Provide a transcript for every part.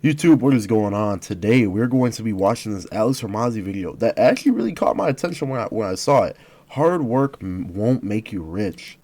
YouTube, what is going on? Today we're going to be watching this Alex Hormozi video that actually really caught my attention when I saw it. Hard work won't make you rich.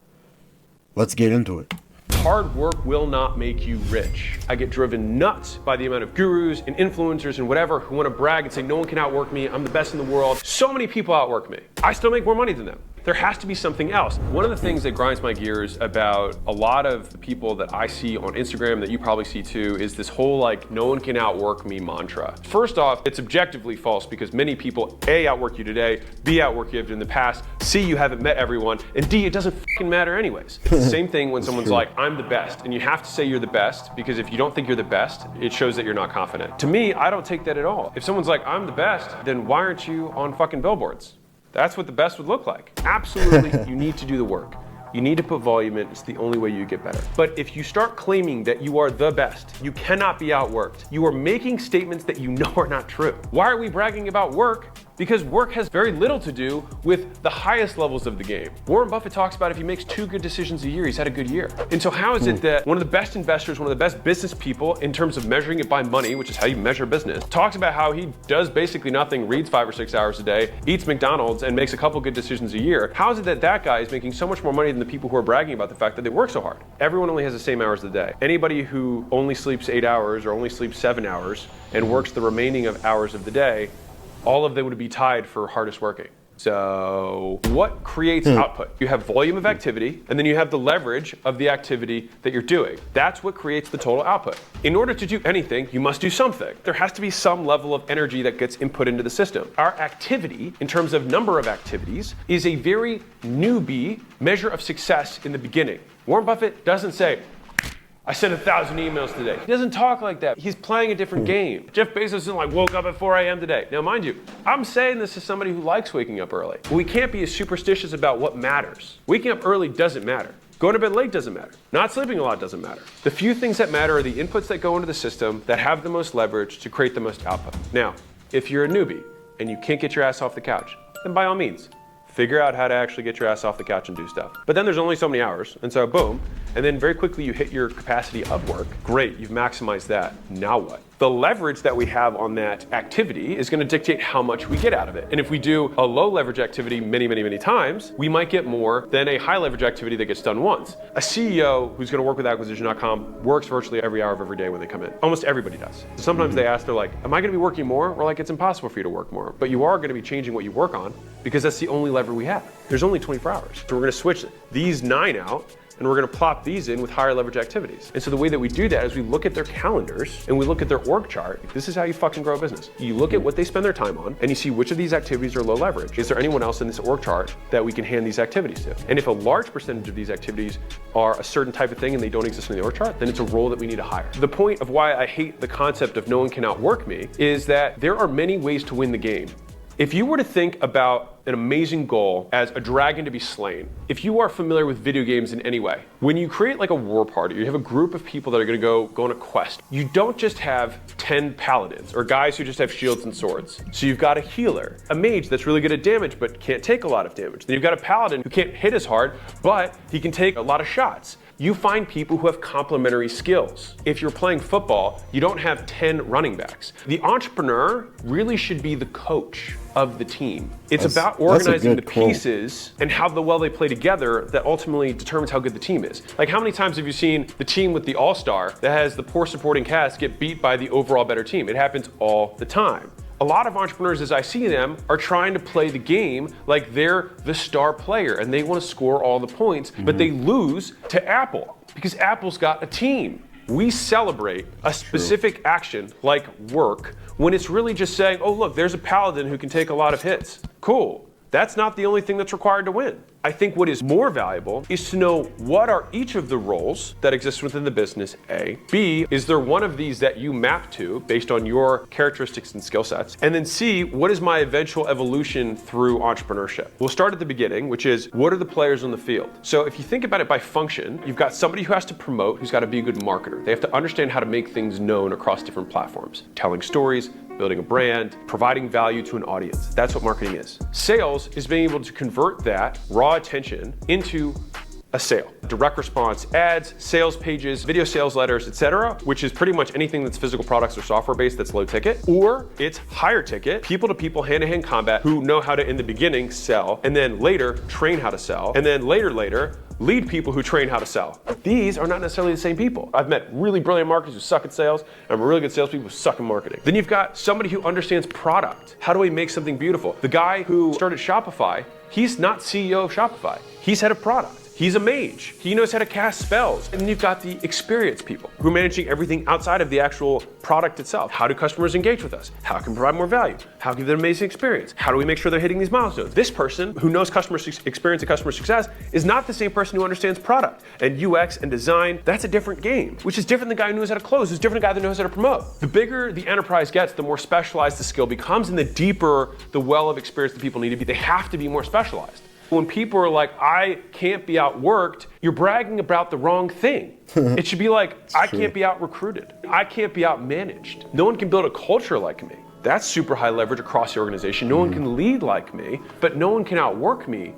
Let's get into it. Hard work will not make you rich. I get driven nuts by the amount of gurus and influencers and whatever who want to brag and say no one can outwork me, I'm the best in the world. So many people outwork me. I still make more money than them. There has to be something else. One of the things that grinds my gears about a lot of the people that I see on Instagram that you probably see too is this whole like no one can outwork me mantra. First off, it's objectively false because many people A, outwork you today, B, outwork you in the past, C, you haven't met everyone, and D, it doesn't fucking matter anyways. It's the same thing when someone's like, I'm the best, and you have to say you're the best because if you don't think you're the best, it shows that you're not confident. To me, I don't take that at all. If someone's like, I'm the best, then why aren't you on fucking billboards? That's what the best would look like. Absolutely, you need to do the work. You need to put volume in, it's the only way you get better. But if you start claiming that you are the best, you cannot be outworked. You are making statements that you know are not true. Why are we bragging about work? Because work has very little to do with the highest levels of the game. Warren Buffett talks about if he makes 2 good decisions a year, he's had a good year. And so how is it that one of the best investors, one of the best business people in terms of measuring it by money, which is how you measure business, talks about how he does basically nothing, reads 5 or 6 hours a day, eats McDonald's and makes a couple good decisions a year. How is it that that guy is making so much more money than the people who are bragging about the fact that they work so hard? Everyone only has the same hours a day. Anybody who only sleeps 8 hours or only sleeps 7 hours and works the remaining of hours of the day, all of them would be tied for hardest working. So what creates output? You have volume of activity, and then you have the leverage of the activity that you're doing. That's what creates the total output. In order to do anything, you must do something. There has to be some level of energy that gets input into the system. Our activity, in terms of number of activities, is a very newbie measure of success in the beginning. Warren Buffett doesn't say, I sent 1,000 emails today. He doesn't talk like that. He's playing a different game. Jeff Bezos isn't like, woke up at 4 a.m. today. Now, mind you, I'm saying this as somebody who likes waking up early. We can't be as superstitious about what matters. Waking up early doesn't matter. Going to bed late doesn't matter. Not sleeping a lot doesn't matter. The few things that matter are the inputs that go into the system that have the most leverage to create the most output. Now, if you're a newbie and you can't get your ass off the couch, then by all means, figure out how to actually get your ass off the couch and do stuff. But then there's only so many hours, and so boom, and then very quickly you hit your capacity of work. Great, you've maximized that. Now what? The leverage that we have on that activity is gonna dictate how much we get out of it. And if we do a low leverage activity many times, we might get more than a high leverage activity that gets done once. A CEO who's gonna work with acquisition.com works virtually every hour of every day when they come in. Almost everybody does. So sometimes they ask, they're like, am I gonna be working more? We're like, it's impossible for you to work more. But you are gonna be changing what you work on because that's the only lever we have. There's only 24 hours. So we're gonna switch these 9 out and we're gonna plop these in with higher leverage activities. And so the way that we do that is we look at their calendars and we look at their org chart. This is how you fucking grow a business. You look at what they spend their time on and you see which of these activities are low leverage. Is there anyone else in this org chart that we can hand these activities to? And if a large percentage of these activities are a certain type of thing and they don't exist in the org chart, then it's a role that we need to hire. The point of why I hate the concept of no one can outwork me is that there are many ways to win the game. If you were to think about an amazing goal as a dragon to be slain, if you are familiar with video games in any way, when you create like a war party, you have a group of people that are gonna go on a quest. You don't just have 10 paladins or guys who just have shields and swords. So you've got a healer, a mage that's really good at damage but can't take a lot of damage. Then you've got a paladin who can't hit as hard, but he can take a lot of shots. You find people who have complementary skills. If you're playing football, you don't have 10 running backs. The entrepreneur really should be the coach of the team. It's about organizing the pieces and how well they play together that ultimately determines how good the team is. Like how many times have you seen the team with the all-star that has the poor supporting cast get beat by the overall better team? It happens all the time. A lot of entrepreneurs, as I see them, are trying to play the game like they're the star player and they want to score all the points, but they lose to Apple because Apple's got a team. We celebrate a specific action like work when it's really just saying, oh look, there's a paladin who can take a lot of hits. Cool. That's not the only thing that's required to win. I think what is more valuable is to know what are each of the roles that exist within the business, A. B, is there one of these that you map to based on your characteristics and skill sets? And then C, what is my eventual evolution through entrepreneurship? We'll start at the beginning, which is what are the players on the field? So if you think about it by function, you've got somebody who has to promote, who's got to be a good marketer. They have to understand how to make things known across different platforms, telling stories, building a brand, providing value to an audience. That's what marketing is. Sales is being able to convert that raw attention into a sale. Direct response ads, sales pages, video sales letters, etc., which is pretty much anything that's physical products or software based that's low ticket, or it's higher ticket, people to people, hand to hand combat who know how to in the beginning sell and then later train how to sell and then later lead people who train how to sell. These are not necessarily the same people. I've met really brilliant marketers who suck at sales and really good salespeople who suck at marketing. Then you've got somebody who understands product. How do we make something beautiful? The guy who started Shopify, he's not CEO of Shopify. He's head of product. He's a mage. He knows how to cast spells. And then you've got the experienced people who are managing everything outside of the actual product itself. How do customers engage with us? How can we provide more value? How can we give them an amazing experience? How do we make sure they're hitting these milestones? This person who knows customer experience and customer success is not the same person who understands product and UX and design. That's a different game, which is different than the guy who knows how to close, who's different than the guy that knows how to promote. The bigger the enterprise gets, the more specialized the skill becomes, and the deeper the well of experience that people need to be. They have to be more specialized. When people are like, I can't be outworked, you're bragging about the wrong thing. It should be like, I can't be out recruited. I can't be out managed. No one can build a culture like me. That's super high leverage across the organization. No one can lead like me, but no one can outwork me.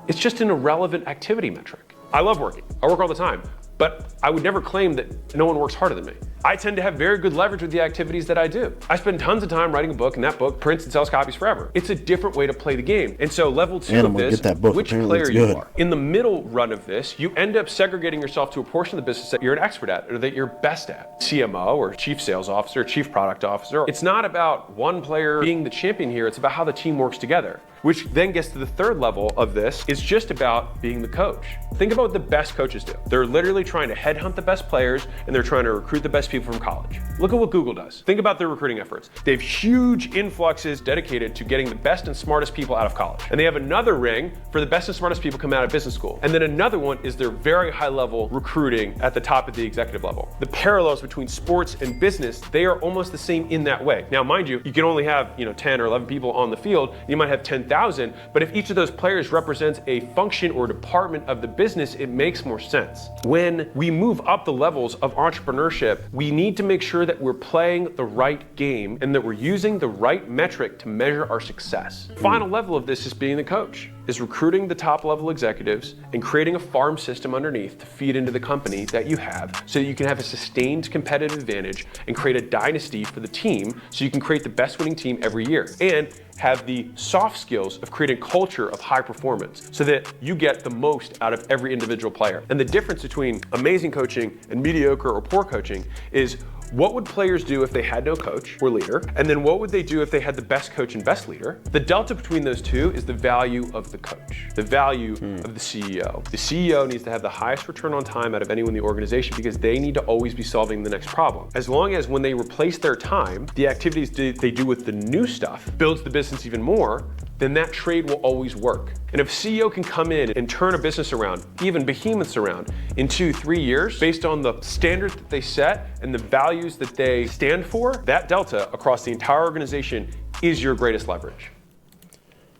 It's just an irrelevant activity metric. I love working. I work all the time, but I would never claim that no one works harder than me. I tend to have very good leverage with the activities that I do. I spend tons of time writing a book, and that book prints and sells copies forever. It's a different way to play the game. And so level 2 of this, which player you are. In the middle run of this, you end up segregating yourself to a portion of the business that you're an expert at or that you're best at. CMO or chief sales officer, chief product officer. It's not about one player being the champion here. It's about how the team works together, which then gets to the third level of this. It's just about being the coach. Think about what the best coaches do. They're literally trying to headhunt the best players and they're trying to recruit the best people from college. Look at what Google does. Think about their recruiting efforts. They have huge influxes dedicated to getting the best and smartest people out of college. And they have another ring for the best and smartest people coming out of business school. And then another one is their very high level recruiting at the top of the executive level. The parallels between sports and business, they are almost the same in that way. Now, mind you, you can only have 10 or 11 people on the field. You might have 10,000, but if each of those players represents a function or department of the business, it makes more sense. When we move up the levels of entrepreneurship, we need to make sure that we're playing the right game and that we're using the right metric to measure our success. Final level of this is being the coach, is recruiting the top level executives and creating a farm system underneath to feed into the company that you have so that you can have a sustained competitive advantage and create a dynasty for the team so you can create the best winning team every year and have the soft skills of creating culture of high performance so that you get the most out of every individual player. And the difference between amazing coaching and mediocre or poor coaching is what would players do if they had no coach or leader? And then what would they do if they had the best coach and best leader? The delta between those two is the value of the coach, the value of the CEO. The CEO needs to have the highest return on time out of anyone in the organization because they need to always be solving the next problem. As long as when they replace their time, the activities they do with the new stuff builds the business even more, then that trade will always work. And if CEO can come in and turn a business around, even behemoths around, in 2-3 years, based on the standards that they set and the values that they stand for, that delta across the entire organization is your greatest leverage.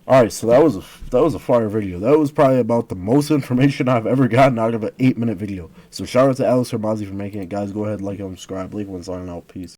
All right, so that was a fire video. That was probably about the most information I've ever gotten out of an 8-minute video. So shout out to Alex Hormozi for making it. Guys, go ahead, like and subscribe. Leave one sign out. Peace.